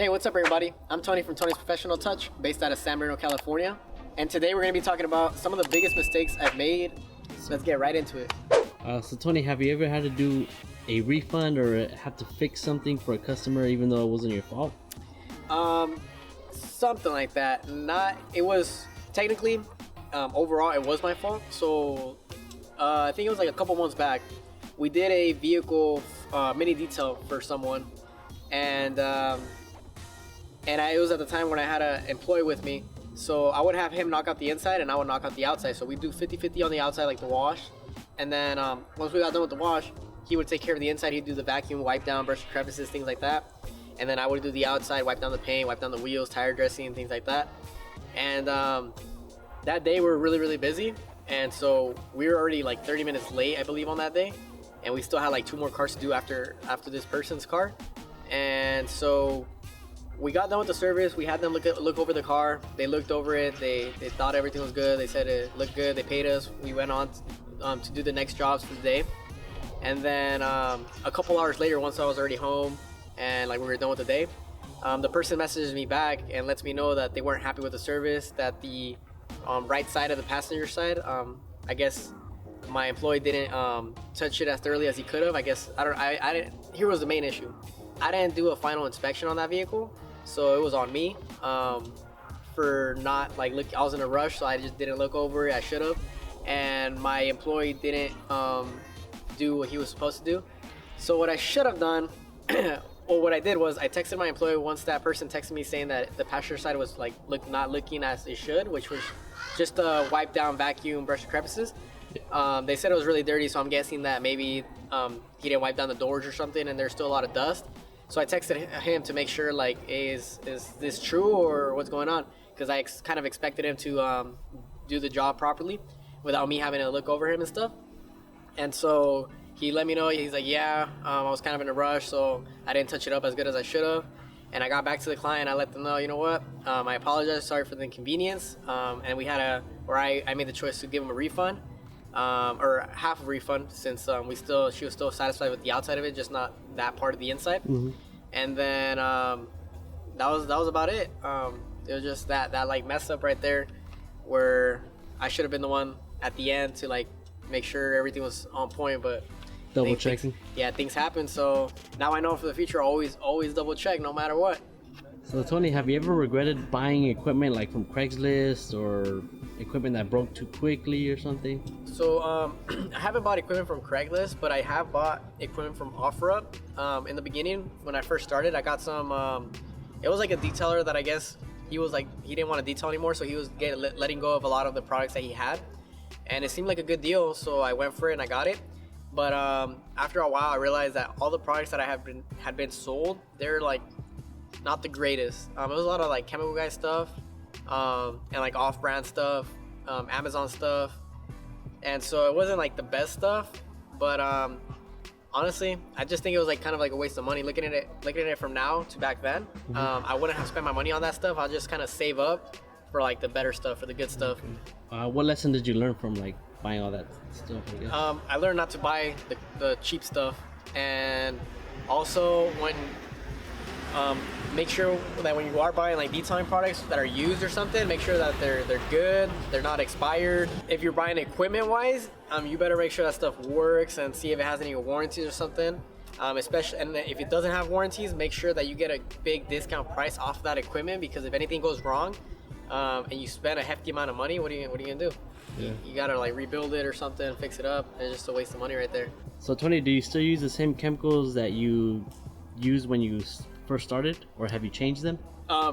Hey, what's up everybody? I'm Tony from Tony's Professional Touch, based out of San Bernardino, California. And today we're going to be talking about some of the biggest mistakes I've made. So let's get right into it. So Tony, have you ever had to do a refund or have to fix something for a customer even though it wasn't your fault? Something like that. It was technically, overall it was my fault. So I think it was like a couple months back. We did a vehicle mini detail for someone, and it was at the time when I had an employee with me. So I would have him knock out the inside and I would knock out the outside. So we do 50-50 on the outside, like the wash. And then once we got done with the wash, he would take care of the inside. He'd do the vacuum, wipe down, brush the crevices, things like that. And then I would do the outside, wipe down the paint, wipe down the wheels, tire dressing, and things like that. And that day we were really, really busy. And so we were already like 30 minutes late, I believe, on that day. And we still had like 2 more cars to do after this person's car. And so we got done with the service. We had them look over the car. They looked over it. They thought everything was good. They said it looked good. They paid us. We went on to do the next jobs for the day. And then a couple hours later, once I was already home and like we were done with the day, the person messages me back and lets me know that they weren't happy with the service, that the right side of the passenger side, I guess my employee didn't touch it as thoroughly as he could have. I guess I didn't. Here was the main issue. I didn't do a final inspection on that vehicle, so it was on me for not like look. I was in a rush, so I just didn't look over it. I should have, and my employee didn't do what he was supposed to do. So what I should have done, or what I did was I texted my employee once that person texted me saying that the passenger side was like not looking as it should, which was just wipe down, vacuum, brush the crevices. They said it was really dirty, so I'm guessing that maybe he didn't wipe down the doors or something, and there's still a lot of dust. So I texted him to make sure, like, is this true or what's going on? Because I kind of expected him to do the job properly without me having to look over him and stuff. And so he let me know. He's like, yeah, I was kind of in a rush, so I didn't touch it up as good as I should have. And I got back to the client. I let them know, you know what? I apologize. Sorry for the inconvenience. And we had I made the choice to give him a refund. Or half a refund, since she was still satisfied with the outside of it, just not that part of the inside. Mm-hmm. And then that was about it. It was just that like mess up right there, where I should have been the one at the end to like make sure everything was on point, but double checking. Things happen. So now I know for the future, always double check, no matter what. So Tony, have you ever regretted buying equipment like from Craigslist or equipment that broke too quickly or something? So I haven't bought equipment from Craigslist, but I have bought equipment from OfferUp. In the beginning, when I first started, I got some. It was like a detailer that I guess he didn't want to detail anymore, so he was letting go of a lot of the products that he had, and it seemed like a good deal, so I went for it and I got it. But after a while, I realized that all the products that I had been sold, they're like not the greatest. It was a lot of like chemical guy stuff, and like off-brand stuff, Amazon stuff, and so it wasn't like the best stuff. But honestly, I just think it was like kind of like a waste of money. Looking at it from now to back then, I wouldn't have spent my money on that stuff. I'll just kind of save up for like the better stuff, for the good stuff. What lesson did you learn from like buying all that stuff, I guess? I learned not to buy the cheap stuff, and also make sure that when you are buying like detailing products that are used or something, make sure that they're good, they're not expired. If you're buying equipment wise, you better make sure that stuff works and see if it has any warranties or something. Especially, and if it doesn't have warranties, make sure that you get a big discount price off of that equipment, because if anything goes wrong and you spend a hefty amount of money, what are you gonna do? Yeah. You gotta like rebuild it or something, fix it up. It's just a waste of money right there. So Tony, do you still use the same chemicals that you used when you first started, or have you changed them?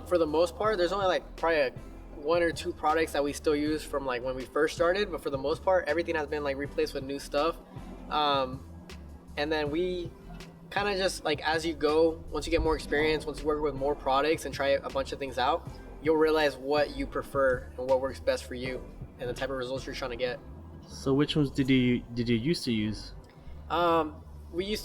For the most part, there's only like probably 1 or 2 products that we still use from like when we first started, but for the most part, everything has been like replaced with new stuff. And then we kind of just like, as you go, once you get more experience, once you work with more products and try a bunch of things out, you'll realize what you prefer and what works best for you and the type of results you're trying to get. So which ones did you used to use? We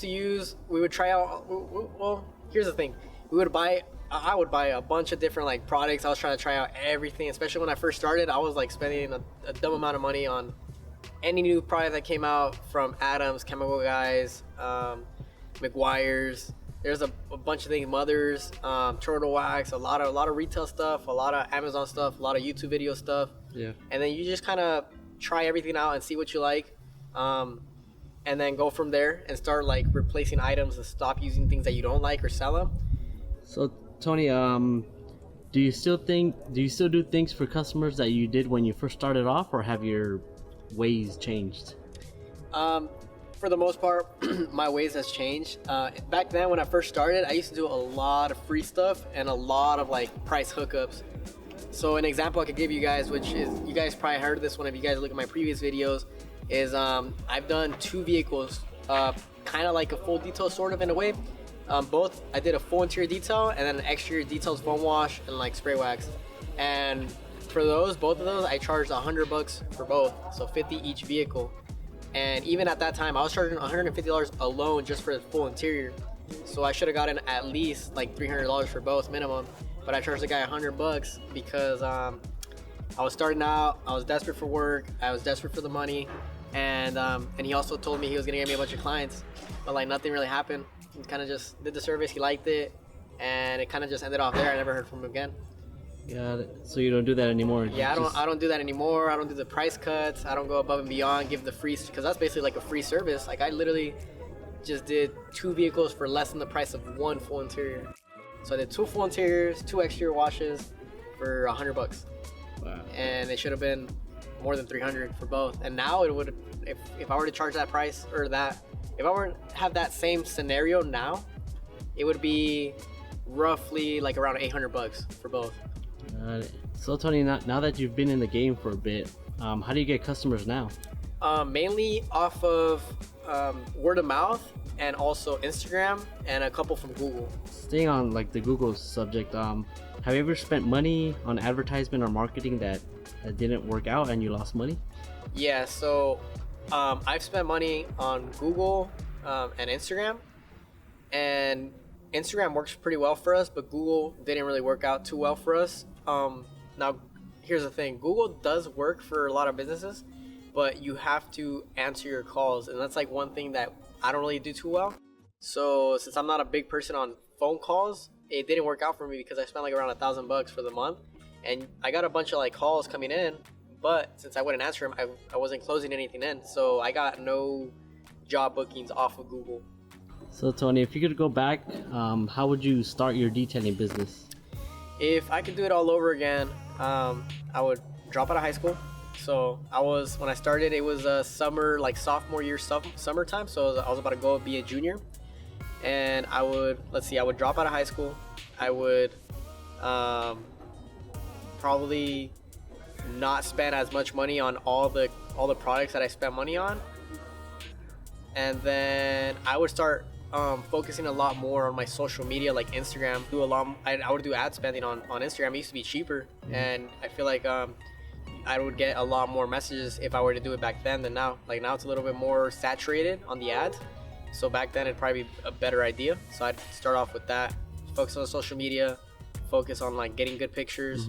would try out, well, here's the thing. I would buy a bunch of different like products. I was trying to try out everything, especially when I first started. I was like spending a dumb amount of money on any new product that came out from Adams, Chemical Guys, McGuire's, there's a bunch of things, mothers, turtle wax, a lot of retail stuff, a lot of Amazon stuff, a lot of YouTube video stuff. Yeah. And then you just kind of try everything out and see what you like, and then go from there and start like replacing items and stop using things that you don't like or sell them. So Tony, do you still do things for customers that you did when you first started off, or have your ways changed? For the most part, my ways has changed. Back then when I first started, I used to do a lot of free stuff and a lot of like price hookups. So an example I could give you guys, which is, you guys probably heard of this one if you guys look at my previous videos, is I've done 2 vehicles, kind of like a full detail sort of in a way. Both, I did a full interior detail and then an exterior details foam wash and like spray wax. And for both of those, I charged $100 for both, so 50 each vehicle. And even at that time, I was charging $150 alone just for the full interior. So I should have gotten at least like $300 for both minimum. But I charged the guy $100 because I was starting out, I was desperate for work, I was desperate for the money, and he also told me he was gonna get me a bunch of clients, but like nothing really happened. He kind of just did the service, he liked it, and it kind of just ended off there. I never heard from him again. Got it. So you don't do that anymore? Yeah, I don't do that anymore. I don't do the price cuts. I don't go above and beyond, give the free, because that's basically like a free service. Like I literally just did 2 vehicles for less than the price of 1 full interior. So I did 2 full interiors, 2 exterior washes for $100. Wow. And it should have been more than $300 for both. And now it would, if I were to charge that price, or that, if I were to have that same scenario now, it would be roughly like around $800 for both. So Tony, now that you've been in the game for a bit, how do you get customers now? Mainly off of word of mouth, and also Instagram, and a couple from Google. Staying on like the Google subject, have you ever spent money on advertisement or marketing that didn't work out and you lost money? Yeah, so I've spent money on Google and Instagram, and Instagram works pretty well for us, but Google didn't really work out too well for us. Now, here's the thing. Google does work for a lot of businesses, but you have to answer your calls, and that's like one thing that I don't really do too well. So since I'm not a big person on phone calls, it didn't work out for me because I spent like around $1,000 for the month, and I got a bunch of like calls coming in, but since I wouldn't answer them, I wasn't closing anything in, so I got no job bookings off of Google. So Tony, if you could go back, how would you start your detailing business? If I could do it all over again, I would drop out of high school. So when I started, it was summer, like sophomore year, summertime. So I was about to go be a junior, and I would drop out of high school. I would probably not spend as much money on all the products that I spent money on, and then I would start focusing a lot more on my social media, like Instagram. I would do ad spending on Instagram. It used to be cheaper, and I feel like I would get a lot more messages if I were to do it back then than now. Like now it's a little bit more saturated on the ads, so back then it'd probably be a better idea. So I'd start off with that, focus on social media, focus on like getting good pictures,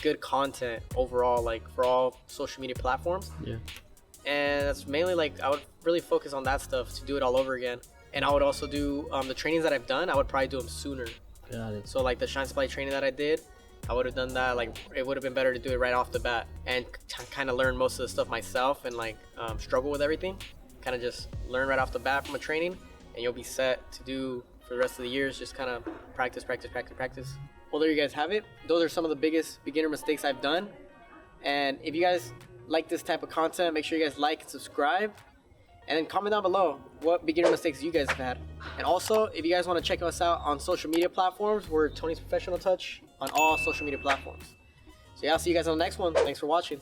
good content overall, like for all social media platforms. Yeah. And that's mainly like I would really focus on that stuff to do it all over again. And I would also do the trainings that I've done, I would probably do them sooner. Got it. So like the Shine Supply training that I did, I would have done that, like it would have been better to do it right off the bat and kind of learn most of the stuff myself and like struggle with everything. Kind of just learn right off the bat from a training, and you'll be set to do for the rest of the years. Just kind of practice. Well, there you guys have it. Those are some of the biggest beginner mistakes I've done. And if you guys like this type of content, make sure you guys like and subscribe. And then comment down below what beginner mistakes you guys have had. And also, if you guys want to check us out on social media platforms, we're Tony's Professional Touch on all social media platforms. So yeah, I'll see you guys on the next one. Thanks for watching.